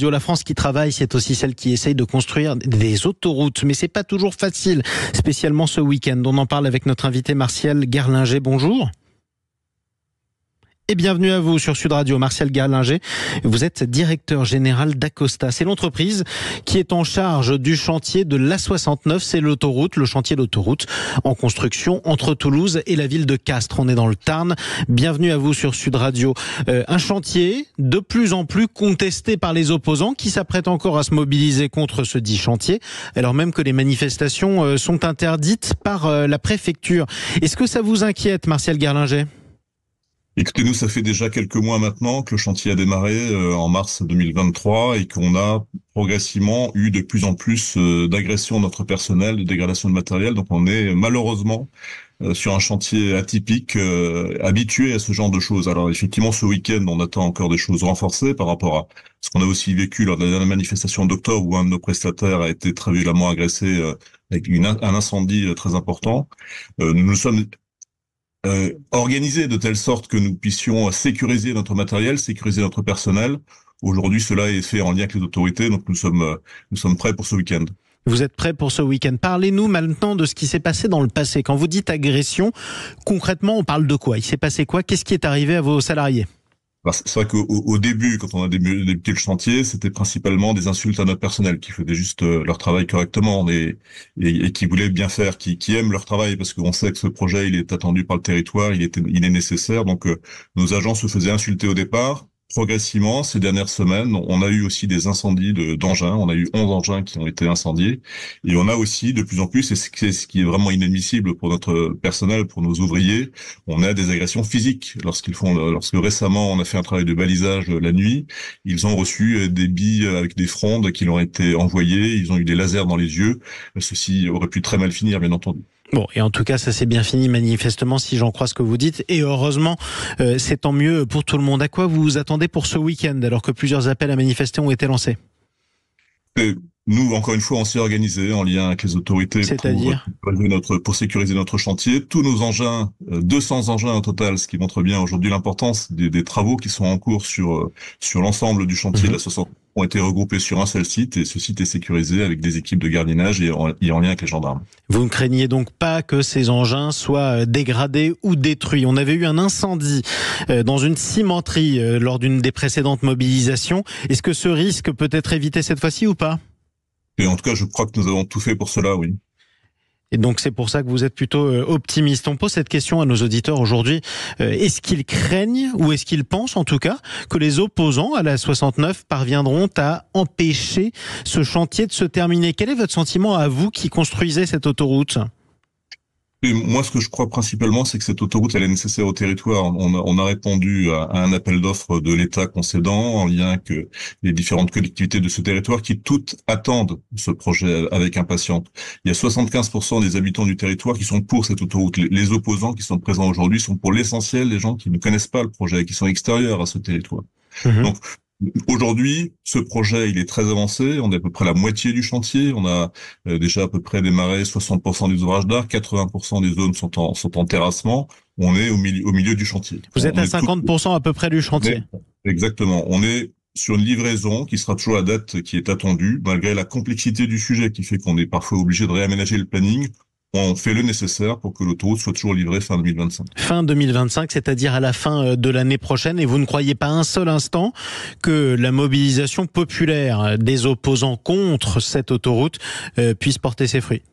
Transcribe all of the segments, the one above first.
Radio. La France qui travaille, c'est aussi celle qui essaye de construire des autoroutes. Mais c'est pas toujours facile, spécialement ce week-end. On en parle avec notre invité Martial Garlinger. Bonjour. Et bienvenue à vous sur Sud Radio. Martial Garlinger, vous êtes directeur général d'Acosta. C'est l'entreprise qui est en charge du chantier de l'A69. C'est l'autoroute, le chantier d'autoroute en construction entre Toulouse et la ville de Castres. On est dans le Tarn. Bienvenue à vous sur Sud Radio. Un chantier de plus en plus contesté par les opposants qui s'apprêtent encore à se mobiliser contre ce dit chantier, alors même que les manifestations sont interdites par la préfecture. Est-ce que ça vous inquiète, Martial Garlinger ? Écoutez, nous, ça fait déjà quelques mois maintenant que le chantier a démarré en mars 2023 et qu'on a progressivement eu de plus en plus d'agressions de notre personnel, de dégradation de matériel. Donc on est malheureusement sur un chantier atypique, habitué à ce genre de choses. Alors effectivement, ce week-end, on attend encore des choses renforcées par rapport à ce qu'on a aussi vécu lors de la dernière manifestation d'octobre où un de nos prestataires a été très violemment agressé avec un incendie très important. Nous sommes organisé de telle sorte que nous puissions sécuriser notre matériel, sécuriser notre personnel. Aujourd'hui, cela est fait en lien avec les autorités, donc nous sommes prêts pour ce week-end. Vous êtes prêts pour ce week-end. Parlez-nous maintenant de ce qui s'est passé dans le passé. Quand vous dites agression, concrètement, on parle de quoi ? Il s'est passé quoi ? Qu'est-ce qui est arrivé à vos salariés ? C'est vrai qu'au début, quand on a débuté le chantier, c'était principalement des insultes à notre personnel qui faisaient juste leur travail correctement et qui voulaient bien faire, qui aiment leur travail parce qu'on sait que ce projet, il est attendu par le territoire, il est nécessaire. Donc, nos agents se faisaient insulter au départ. Progressivement, ces dernières semaines, on a eu aussi des incendies d'engins. On a eu 11 engins qui ont été incendiés. Et on a aussi, de plus en plus, et ce qui est vraiment inadmissible pour notre personnel, pour nos ouvriers, on a des agressions physiques. Lorsque récemment, on a fait un travail de balisage la nuit, ils ont reçu des billes avec des frondes qui leur ont été envoyées. Ils ont eu des lasers dans les yeux. Ceci aurait pu très mal finir, bien entendu. Bon, et en tout cas, ça s'est bien fini manifestement, si j'en crois ce que vous dites. Et heureusement, c'est tant mieux pour tout le monde. À quoi vous vous attendez pour ce week-end, alors que plusieurs appels à manifester ont été lancés ? Nous, encore une fois, on s'est organisé en lien avec les autorités pour sécuriser notre chantier. Tous nos engins, 200 engins au total, ce qui montre bien aujourd'hui l'importance des travaux qui sont en cours sur l'ensemble du chantier de la 60 ont été regroupés sur un seul site et ce site est sécurisé avec des équipes de gardiennage et en lien avec les gendarmes. Vous ne craignez donc pas que ces engins soient dégradés ou détruits. On avait eu un incendie dans une cimenterie lors d'une des précédentes mobilisations. Est-ce que ce risque peut être évité cette fois-ci ou pas ? Et en tout cas, je crois que nous avons tout fait pour cela, oui. Et donc c'est pour ça que vous êtes plutôt optimiste. On pose cette question à nos auditeurs aujourd'hui. Est-ce qu'ils craignent, ou est-ce qu'ils pensent en tout cas, que les opposants à la 69 parviendront à empêcher ce chantier de se terminer ? Quel est votre sentiment à vous qui construisez cette autoroute ? Et moi, ce que je crois principalement, c'est que cette autoroute, elle est nécessaire au territoire. On a répondu à un appel d'offres de l'État concédant en lien avec les différentes collectivités de ce territoire qui toutes attendent ce projet avec impatience. Il y a 75% des habitants du territoire qui sont pour cette autoroute. Les opposants qui sont présents aujourd'hui sont pour l'essentiel des gens qui ne connaissent pas le projet, qui sont extérieurs à ce territoire. Donc, aujourd'hui, ce projet, il est très avancé. On est à peu près la moitié du chantier. On a déjà à peu près démarré 60% des ouvrages d'art, 80% des zones sont en terrassement. On est au milieu du chantier. Vous êtes à 50% à peu près du chantier. Exactement. On est sur une livraison qui sera toujours la date qui est attendue, malgré la complexité du sujet qui fait qu'on est parfois obligé de réaménager le planning. On fait le nécessaire pour que l'autoroute soit toujours livrée fin 2025. Fin 2025, c'est-à-dire à la fin de l'année prochaine. Et vous ne croyez pas un seul instant que la mobilisation populaire des opposants contre cette autoroute puisse porter ses fruits ?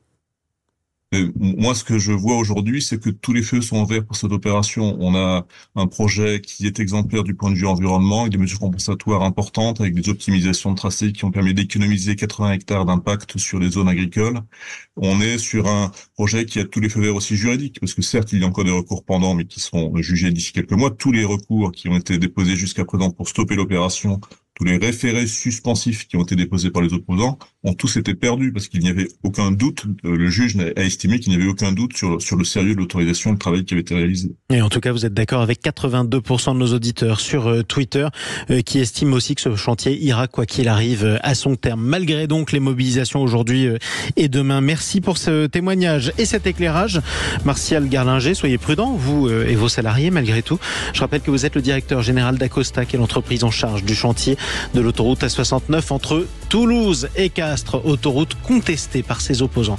Et moi, ce que je vois aujourd'hui, c'est que tous les feux sont ouverts pour cette opération. On a un projet qui est exemplaire du point de vue environnement, avec des mesures compensatoires importantes, avec des optimisations de tracés qui ont permis d'économiser 80 hectares d'impact sur les zones agricoles. On est sur un projet qui a tous les feux verts aussi juridiques, parce que certes, il y a encore des recours pendants, mais qui seront jugés d'ici quelques mois. Tous les recours qui ont été déposés jusqu'à présent pour stopper l'opération, tous les référés suspensifs qui ont été déposés par les opposants ont tous été perdus parce qu'il n'y avait aucun doute. Le juge a estimé qu'il n'y avait aucun doute sur le sérieux de l'autorisation et le travail qui avait été réalisé. Et en tout cas, vous êtes d'accord avec 82% de nos auditeurs sur Twitter qui estiment aussi que ce chantier ira, quoi qu'il arrive, à son terme, malgré donc les mobilisations aujourd'hui et demain. Merci pour ce témoignage et cet éclairage. Martial Garlinger, soyez prudent, vous et vos salariés, malgré tout. Je rappelle que vous êtes le directeur général d'Acosta, qui est l'entreprise en charge du chantier de l'autoroute A69 entre Toulouse et Castres, autoroute contestée par ses opposants.